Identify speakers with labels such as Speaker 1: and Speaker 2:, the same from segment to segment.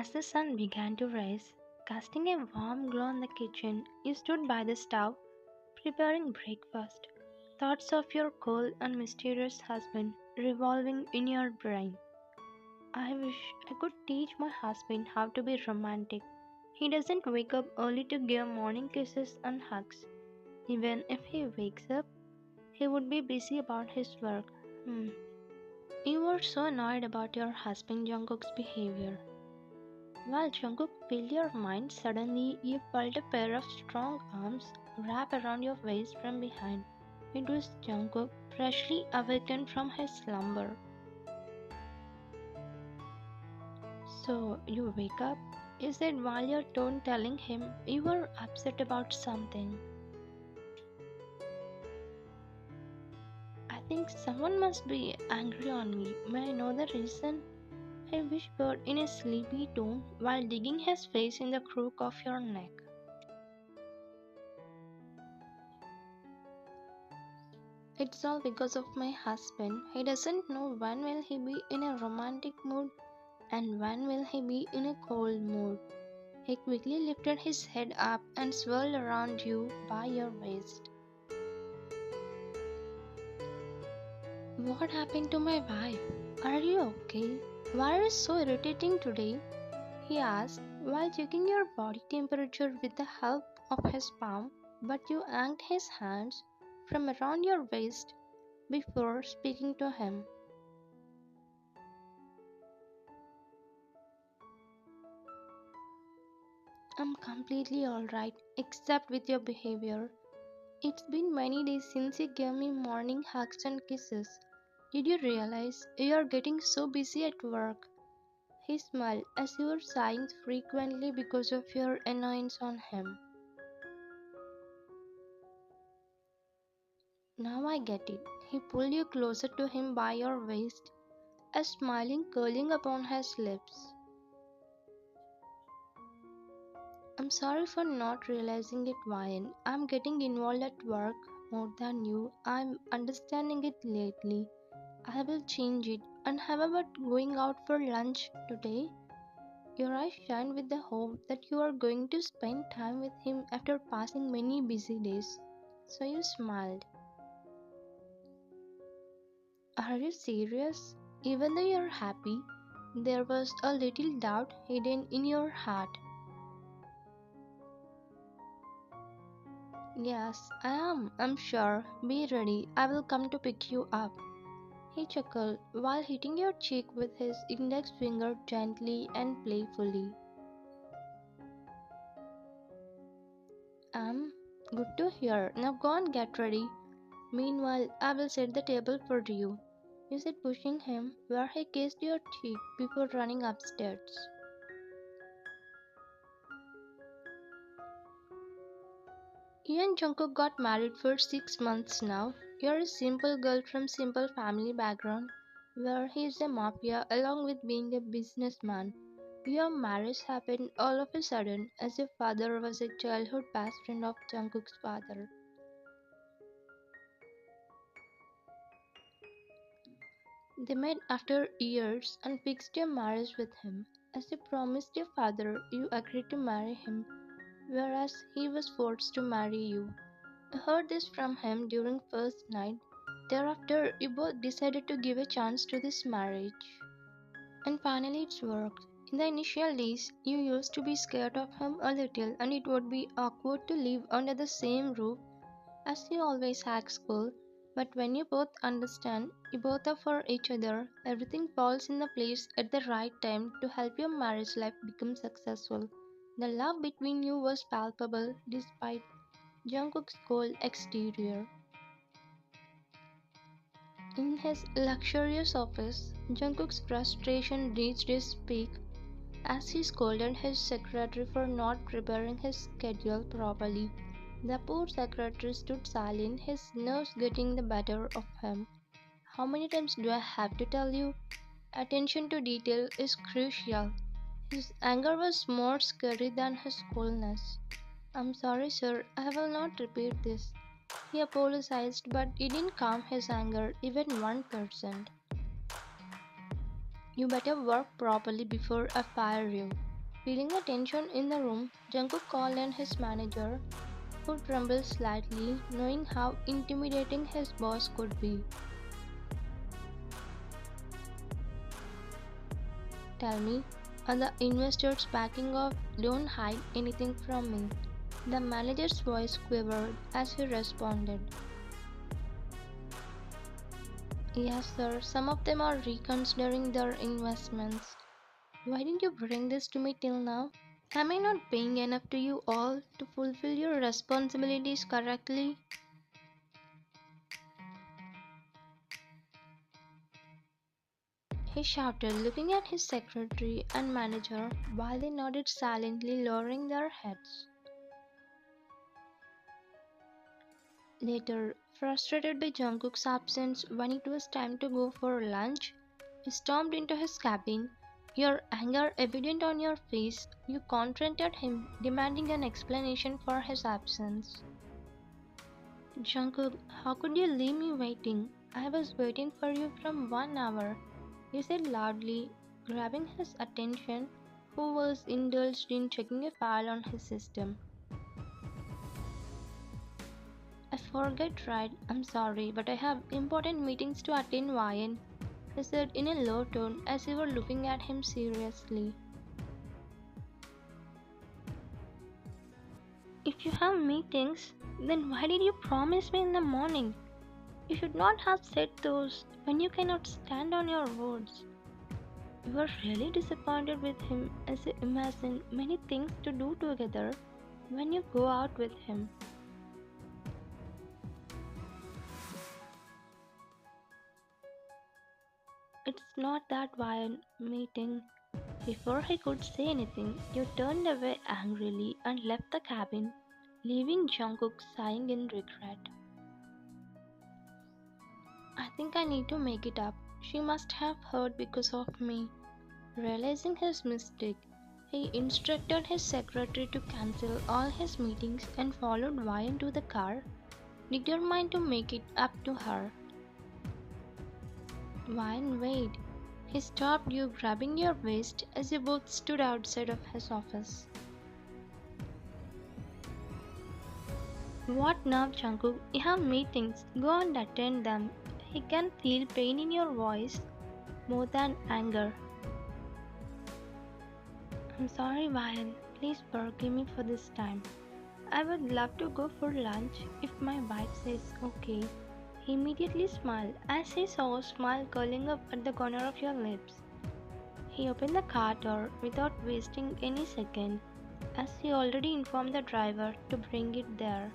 Speaker 1: As the sun began to rise, casting a warm glow on the kitchen, you stood by the stove, preparing breakfast. Thoughts of your cold and mysterious husband revolving in your brain. I wish I could teach my husband how to be romantic. He doesn't wake up early to give morning kisses and hugs. Even if he wakes up, he would be busy about his work. Hmm. You were so annoyed about your husband Jungkook's behavior. While Jungkook filled your mind, suddenly you felt a pair of strong arms wrap around your waist from behind. It was Jungkook, freshly awakened from his slumber. So you wake up? You said while your tone telling him you were upset about something. I think someone must be angry on me. May I know the reason? He whispered in a sleepy tone while digging his face in the crook of your neck. It's all because of my husband. He doesn't know when will he be in a romantic mood and when will he be in a cold mood. He quickly lifted his head up and swirled around you by your waist. What happened to my wife? Are you okay? Why are you so irritating today? He asked while checking your body temperature with the help of his palm, but you yanked his hands from around your waist before speaking to him. I'm completely alright, except with your behavior. It's been many days since you gave me morning hugs and kisses. Did you realize you're getting so busy at work? He smiled as you were sighing frequently because of your annoyance on him. Now I get it. He pulled you closer to him by your waist, a smiling curling upon his lips. I'm sorry for not realizing it, Ryan. I'm getting involved at work more than you. I'm understanding it lately. I will change it. And how about going out for lunch today? Your eyes shine with the hope that you are going to spend time with him after passing many busy days. So you smiled. Are you serious? Even though you're happy, there was a little doubt hidden in your heart. Yes, I am. I'm sure. Be ready. I will come to pick you up. He chuckled while hitting your cheek with his index finger gently and playfully. I'm good to hear. Now go and get ready. Meanwhile, I will set the table for you. You said, pushing him where he kissed your cheek before running upstairs. You and Jungkook got married for 6 months now. You're a simple girl from simple family background where he's a mafia along with being a businessman. Your marriage happened all of a sudden as your father was a childhood best friend of Jungkook's father. They met after years and fixed your marriage with him. As you promised your father, you agreed to marry him, whereas he was forced to marry you. I heard this from him during first night. Thereafter, you both decided to give a chance to this marriage. And finally, it's worked. In the initial days, you used to be scared of him a little, and it would be awkward to live under the same roof as you always had school. But when you both understand, you both are for each other, everything falls in the place at the right time to help your marriage life become successful. The love between you was palpable despite Jungkook's cold exterior. In his luxurious office, Jungkook's frustration reached its peak as he scolded his secretary for not preparing his schedule properly. The poor secretary stood silent, his nerves getting the better of him. How many times do I have to tell you? Attention to detail is crucial. His anger was more scary than his coolness. I'm sorry, sir, I will not repeat this. He apologized, but it didn't calm his anger even 1%. You better work properly before I fire you. Feeling the tension in the room, Jungkook called in his manager, who trembled slightly, knowing how intimidating his boss could be. Tell me, are the investors backing off? Don't hide anything from me. The manager's voice quivered as he responded. Yes, sir, some of them are reconsidering their investments. Why didn't you bring this to me till now? Am I not paying enough to you all to fulfill your responsibilities correctly? He shouted, looking at his secretary and manager while they nodded silently, lowering their heads. Later, frustrated by Jungkook's absence when it was time to go for lunch, he stormed into his cabin, your anger evident on your face. You confronted him, demanding an explanation for his absence. Jungkook, how could you leave me waiting? I was waiting for you from 1 hour, he said loudly, grabbing his attention, who was indulged in checking a file on his system. I forget, right? I'm sorry, but I have important meetings to attend, Ryan, he said in a low tone as he were looking at him seriously. If you have meetings, then why did you promise me in the morning? You should not have said those when you cannot stand on your words. You were really disappointed with him as you imagine many things to do together when you go out with him. It's not that violent meeting. Before he could say anything, you turned away angrily and left the cabin, leaving Jungkook sighing in regret. I think I need to make it up. She must have heard because of me. Realizing his mistake, he instructed his secretary to cancel all his meetings and followed Vi into the car, determined to make it up to her. Wine, wait. He stopped you, grabbing your waist as you both stood outside of his office. What now, Jungkook? You have meetings. Go and attend them. He can feel pain in your voice more than anger. I'm sorry, Ryan. Please forgive me for this time. I would love to go for lunch if my wife says okay. He immediately smiled as he saw a smile curling up at the corner of your lips. He opened the car door without wasting any second, as he already informed the driver to bring it there.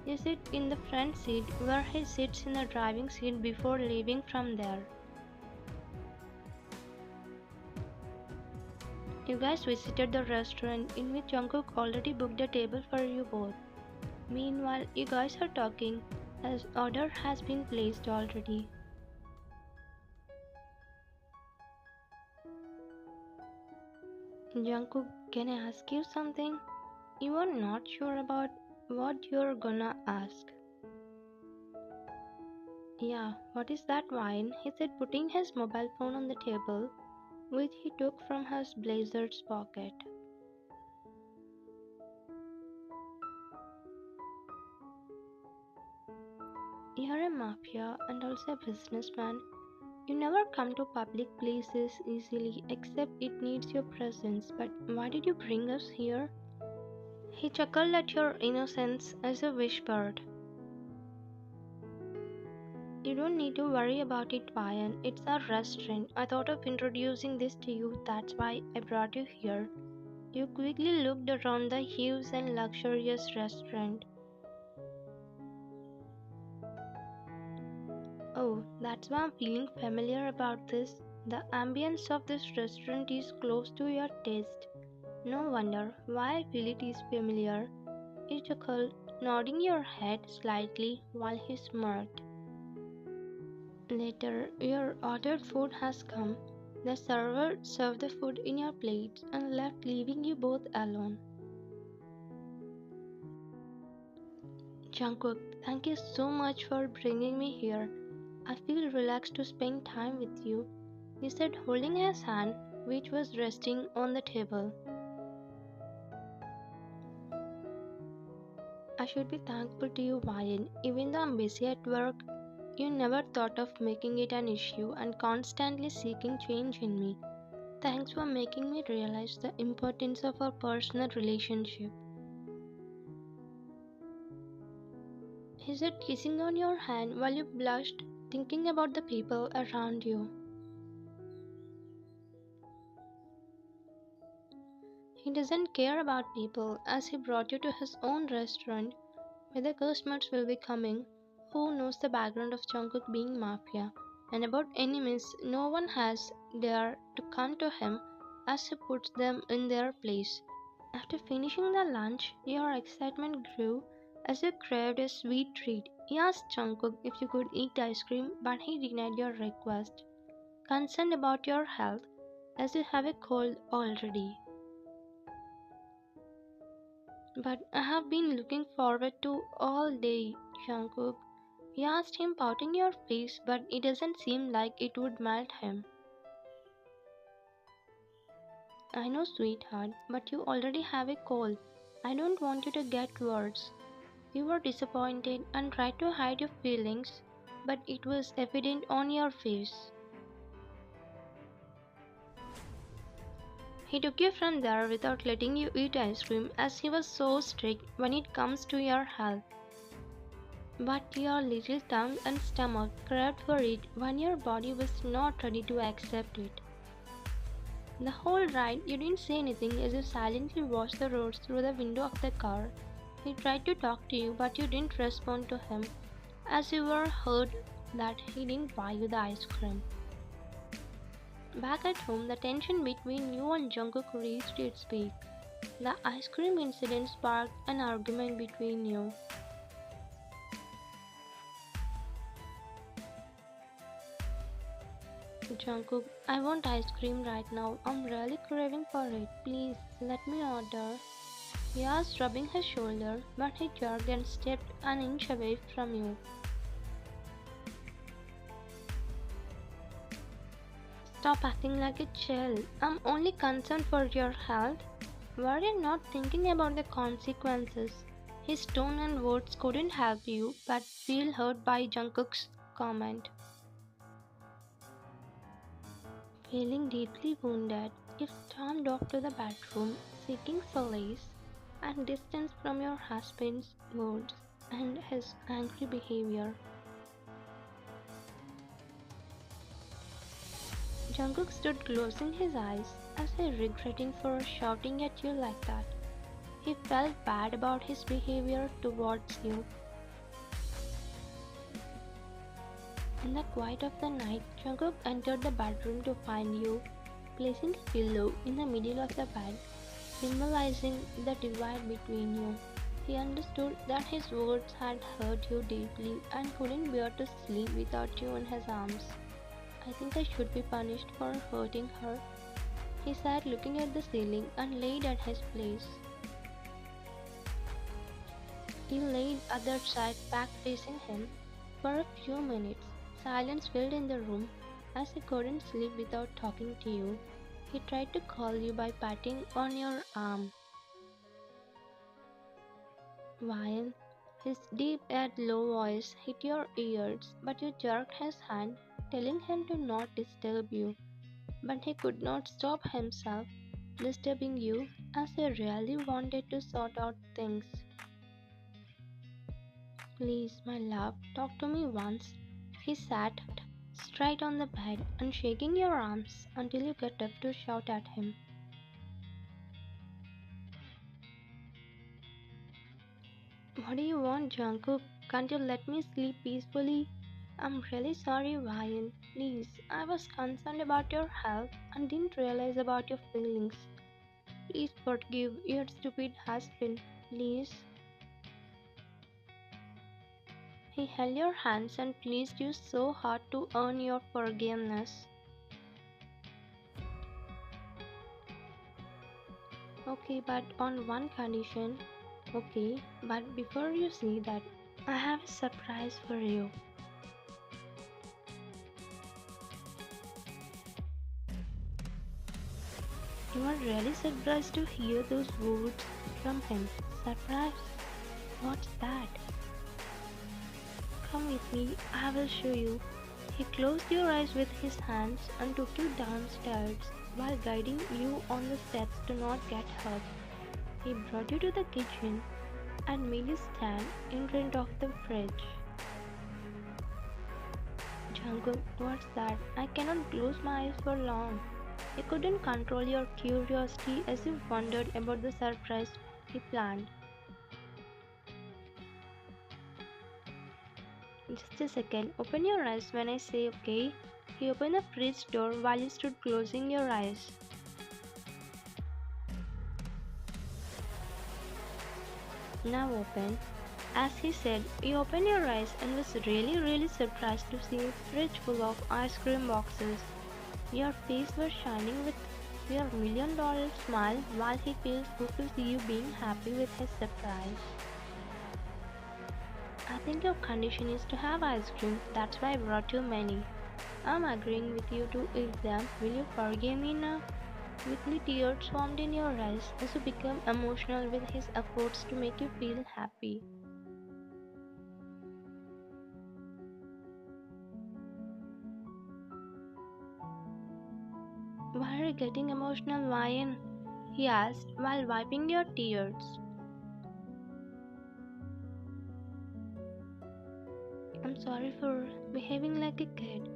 Speaker 1: You sit in the front seat where he sits in the driving seat before leaving from there. You guys visited the restaurant in which Jungkook already booked a table for you both. Meanwhile, you guys are talking as order has been placed already. Jungkook, can I ask you something? You are not sure about what you're gonna ask. Yeah, what is that wine? He said, putting his mobile phone on the table, which he took from his blazer's pocket. You're a mafia and also a businessman. You never come to public places easily except it needs your presence. But why did you bring us here? He chuckled at your innocence as you whispered. You don't need to worry about it, Ryan. It's our restaurant. I thought of introducing this to you, that's why I brought you here. You quickly looked around the huge and luxurious restaurant. Oh, that's why I'm feeling familiar about this. The ambience of this restaurant is close to your taste. No wonder why I feel it is familiar. You chuckled, nodding your head slightly while he smirked. Later, your ordered food has come. The server served the food in your plates and left, leaving you both alone. Jungkook, thank you so much for bringing me here. I feel relaxed to spend time with you, he said, holding his hand. which was resting on the table. I should be thankful to you, Ryan. Even though I'm busy at work, you never thought of making it an issue and constantly seeking change in me. Thanks for making me realize the importance of our personal relationship. He said, kissing on your hand while you blushed, thinking about the people around you. He doesn't care about people as he brought you to his own restaurant where the customers will be coming. Who knows the background of Jungkook being Mafia? And about enemies, no one has dare to come to him as he puts them in their place. After finishing the lunch, your excitement grew as you craved a sweet treat. You asked Jungkook if you could eat ice cream, but he denied your request, concerned about your health as you have a cold already. But I have been looking forward to all day, Jungkook. You asked him, pouting your face, but it doesn't seem like it would melt him. I know, sweetheart, but you already have a cold. I don't want you to get worse. You were disappointed and tried to hide your feelings, but it was evident on your face. He took you from there without letting you eat ice cream as he was so strict when it comes to your health. But your little tongue and stomach craved for it when your body was not ready to accept it. The whole ride, you didn't say anything as you silently watched the roads through the window of the car. He tried to talk to you, but you didn't respond to him, as you were hurt that he didn't buy you the ice cream. Back at home, the tension between you and Jungkook reached its peak. The ice cream incident sparked an argument between you. Jungkook, I want ice cream right now. I'm really craving for it. Please, let me order. He asked, rubbing his shoulder, but he jerked and stepped an inch away from you. Stop acting like a child. I'm only concerned for your health. Were you not thinking about the consequences? His tone and words couldn't help you but feel hurt by Jungkook's comment. Feeling deeply wounded, you stormed off to the bedroom, seeking solace and distance from your husband's words and his angry behavior. Jungkook stood closing his eyes as if regretting for shouting at you like that. He felt bad about his behavior towards you. In the quiet of the night, Jungkook entered the bedroom to find you, placing a pillow in the middle of the bed, symbolizing the divide between you. He understood that his words had hurt you deeply and couldn't bear to sleep without you in his arms. I think I should be punished for hurting her. He sat looking at the ceiling and laid at his place. You laid other side back facing him. For a few minutes, silence filled in the room as he couldn't sleep without talking to you. He tried to call you by patting on your arm. While his deep yet low voice hit your ears, but you jerked his hand, telling him to not disturb you. But he could not stop himself disturbing you as he really wanted to sort out things. Please, my love, talk to me once. He sat straight on the bed and shaking your arms until you get up to shout at him. What do you want, Jungkook? Can't you let me sleep peacefully? I'm really sorry, Ryan. Please, I was concerned about your health and didn't realize about your feelings. Please forgive your stupid husband. Please. He held your hands and pleased you so hard to earn your forgiveness. Okay, but on one condition. Okay, but before you see that, I have a surprise for you. You are really surprised to hear those words from him. Surprise? What's that? Come with me, I will show you. He closed your eyes with his hands and took you downstairs while guiding you on the steps to not get hurt. He brought you to the kitchen and made you stand in front of the fridge. Jungkook, what's that? I cannot close my eyes for long. You couldn't control your curiosity as you wondered about the surprise he planned. Just a second, open your eyes when I say okay. He opened the fridge door while you stood closing your eyes. Now open. As he said, you opened your eyes and was really surprised to see a fridge full of ice cream boxes. Your face was shining with your $1 million smile while he feels good to see you being happy with his surprise. I think your condition is to have ice cream, that's why I brought you many. I'm agreeing with you to eat them. Will you forgive me now? Quickly tears formed in your eyes as you become emotional with his efforts to make you feel happy. Why are you getting emotional, Ryan? He asked while wiping your tears. I'm sorry for behaving like a kid.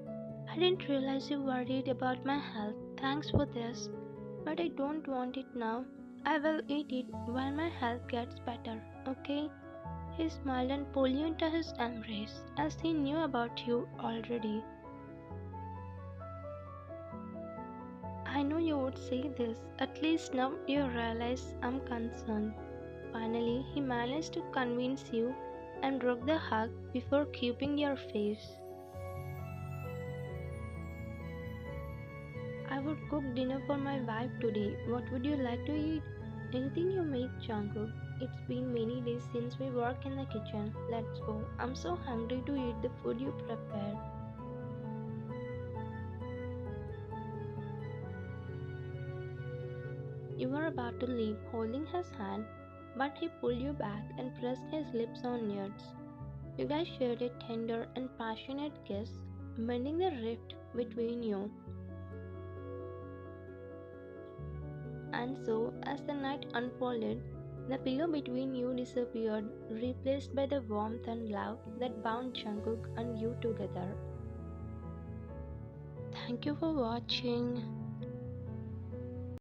Speaker 1: I didn't realize you worried about my health. Thanks for this. But I don't want it now. I will eat it while my health gets better, okay? He smiled and pulled you into his embrace, as he knew about you already. I know you would say this, at least now you realize I'm concerned. Finally, he managed to convince you and broke the hug before keeping your face. I would cook dinner for my wife today. What would you like to eat? Anything you make, Jungkook. It's been many days since we work in the kitchen. Let's go. I'm so hungry to eat the food you prepared. You were about to leave, holding his hand, but he pulled you back and pressed his lips on yours. You guys shared a tender and passionate kiss, mending the rift between you. And so, as the night unfolded, the pillow between you disappeared, replaced by the warmth and love that bound Jungkook and you together. Thank you for watching.